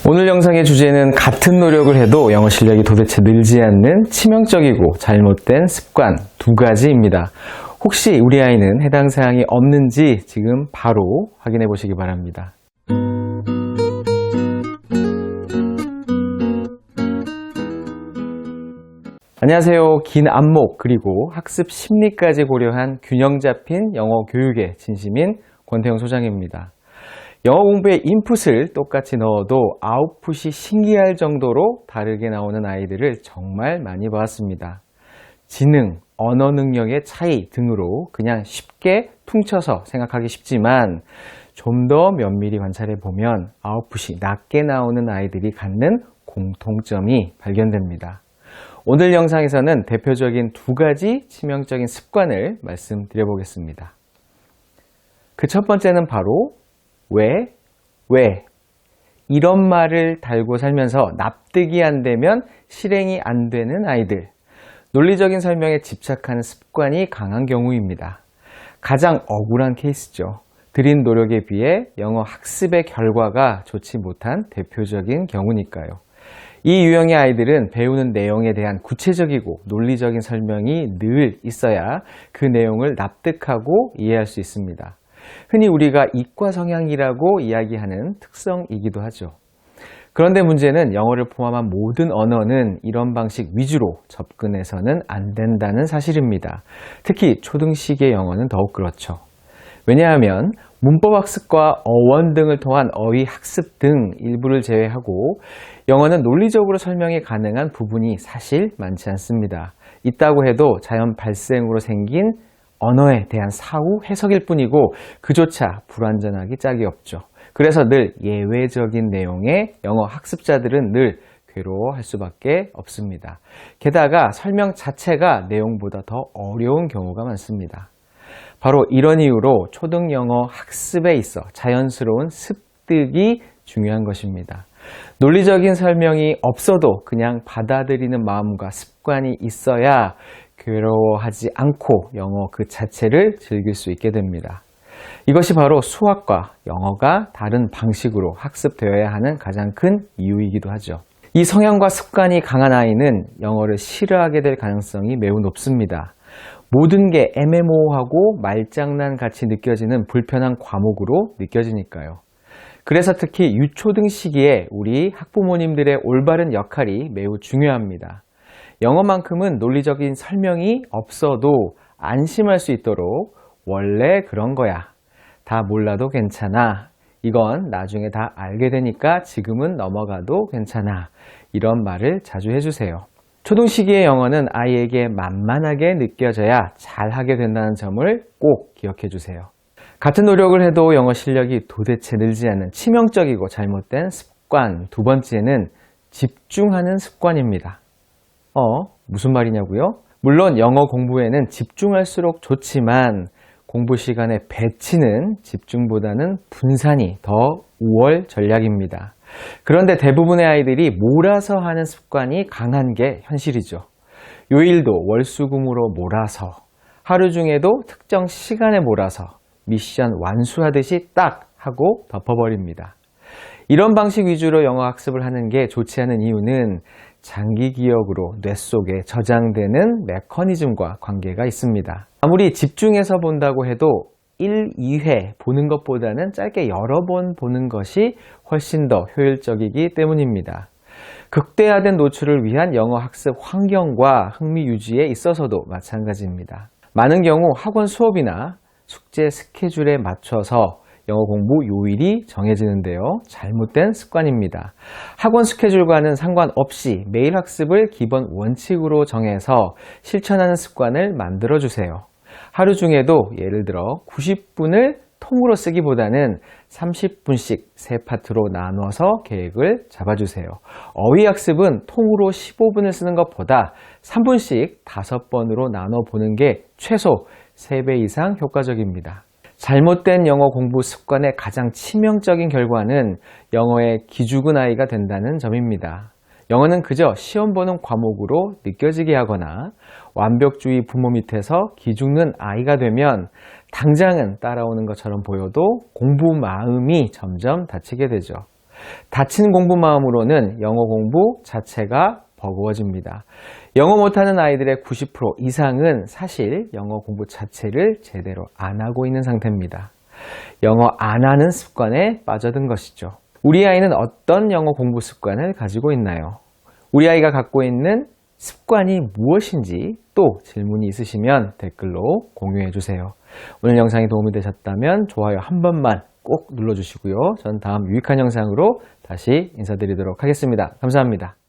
오늘 영상의 주제는 같은 노력을 해도 영어 실력이 도대체 늘지 않는 치명적이고 잘못된 습관 두 가지입니다. 혹시 우리 아이는 해당 사항이 없는지 지금 바로 확인해 보시기 바랍니다. 안녕하세요. 긴 안목 그리고 학습 심리까지 고려한 균형 잡힌 영어 교육의 진심인 권태영 소장입니다. 영어 공부에 인풋을 똑같이 넣어도 아웃풋이 신기할 정도로 다르게 나오는 아이들을 정말 많이 보았습니다. 지능, 언어 능력의 차이 등으로 그냥 쉽게 퉁쳐서 생각하기 쉽지만 좀 더 면밀히 관찰해 보면 아웃풋이 낮게 나오는 아이들이 갖는 공통점이 발견됩니다. 오늘 영상에서는 대표적인 두 가지 치명적인 습관을 말씀드려 보겠습니다. 그 첫 번째는 바로 왜? 이런 말을 달고 살면서 납득이 안 되면 실행이 안 되는 아이들. 논리적인 설명에 집착하는 습관이 강한 경우입니다. 가장 억울한 케이스죠. 들인 노력에 비해 영어 학습의 결과가 좋지 못한 대표적인 경우니까요. 이 유형의 아이들은 배우는 내용에 대한 구체적이고 논리적인 설명이 늘 있어야 그 내용을 납득하고 이해할 수 있습니다. 흔히 우리가 이과 성향이라고 이야기하는 특성이기도 하죠. 그런데 문제는 영어를 포함한 모든 언어는 이런 방식 위주로 접근해서는 안 된다는 사실입니다. 특히 초등식의 영어는 더욱 그렇죠. 왜냐하면 문법 학습과 어원 등을 통한 어휘 학습 등 일부를 제외하고 영어는 논리적으로 설명이 가능한 부분이 사실 많지 않습니다. 있다고 해도 자연 발생으로 생긴 언어에 대한 사후 해석일 뿐이고 그조차 불완전하기 짝이 없죠. 그래서 늘 예외적인 내용의 영어 학습자들은 늘 괴로워할 수밖에 없습니다. 게다가 설명 자체가 내용보다 더 어려운 경우가 많습니다. 바로 이런 이유로 초등 영어 학습에 있어 자연스러운 습득이 중요한 것입니다. 논리적인 설명이 없어도 그냥 받아들이는 마음과 습관이 있어야 괴로워하지 않고 영어 그 자체를 즐길 수 있게 됩니다. 이것이 바로 수학과 영어가 다른 방식으로 학습되어야 하는 가장 큰 이유이기도 하죠. 이 성향과 습관이 강한 아이는 영어를 싫어하게 될 가능성이 매우 높습니다. 모든 게 애매모호하고 말장난 같이 느껴지는 불편한 과목으로 느껴지니까요. 그래서 특히 유초등 시기에 우리 학부모님들의 올바른 역할이 매우 중요합니다. 영어만큼은 논리적인 설명이 없어도 안심할 수 있도록 원래 그런 거야. 다 몰라도 괜찮아. 이건 나중에 다 알게 되니까 지금은 넘어가도 괜찮아. 이런 말을 자주 해주세요. 초등 시기의 영어는 아이에게 만만하게 느껴져야 잘하게 된다는 점을 꼭 기억해 주세요. 같은 노력을 해도 영어 실력이 도대체 늘지 않는 치명적이고 잘못된 습관 두 번째는 집중하는 습관입니다. 무슨 말이냐고요? 물론 영어 공부에는 집중할수록 좋지만 공부 시간의 배치는 집중보다는 분산이 더 우월 전략입니다. 그런데 대부분의 아이들이 몰아서 하는 습관이 강한 게 현실이죠. 요일도 월수금으로 몰아서, 하루 중에도 특정 시간에 몰아서 미션 완수하듯이 딱 하고 덮어버립니다. 이런 방식 위주로 영어 학습을 하는 게 좋지 않은 이유는 장기 기억으로 뇌 속에 저장되는 메커니즘과 관계가 있습니다. 아무리 집중해서 본다고 해도 1, 2회 보는 것보다는 짧게 여러 번 보는 것이 훨씬 더 효율적이기 때문입니다. 극대화된 노출을 위한 영어 학습 환경과 흥미 유지에 있어서도 마찬가지입니다. 많은 경우 학원 수업이나 숙제 스케줄에 맞춰서 영어 공부 요일이 정해지는데요. 잘못된 습관입니다. 학원 스케줄과는 상관없이 매일 학습을 기본 원칙으로 정해서 실천하는 습관을 만들어 주세요. 하루 중에도 예를 들어 90분을 통으로 쓰기보다는 30분씩 세 파트로 나눠서 계획을 잡아주세요. 어휘 학습은 통으로 15분을 쓰는 것보다 3분씩 5번으로 나눠 보는 게 최소 3배 이상 효과적입니다. 잘못된 영어 공부 습관의 가장 치명적인 결과는 영어의 기죽은 아이가 된다는 점입니다. 영어는 그저 시험 보는 과목으로 느껴지게 하거나 완벽주의 부모 밑에서 기죽는 아이가 되면 당장은 따라오는 것처럼 보여도 공부 마음이 점점 다치게 되죠. 다친 공부 마음으로는 영어 공부 자체가 버거워집니다. 영어 못하는 아이들의 90% 이상은 사실 영어 공부 자체를 제대로 안 하고 있는 상태입니다. 영어 안 하는 습관에 빠져든 것이죠. 우리 아이는 어떤 영어 공부 습관을 가지고 있나요? 우리 아이가 갖고 있는 습관이 무엇인지 또 질문이 있으시면 댓글로 공유해 주세요. 오늘 영상이 도움이 되셨다면 좋아요 한 번만 꼭 눌러주시고요. 전 다음 유익한 영상으로 다시 인사드리도록 하겠습니다. 감사합니다.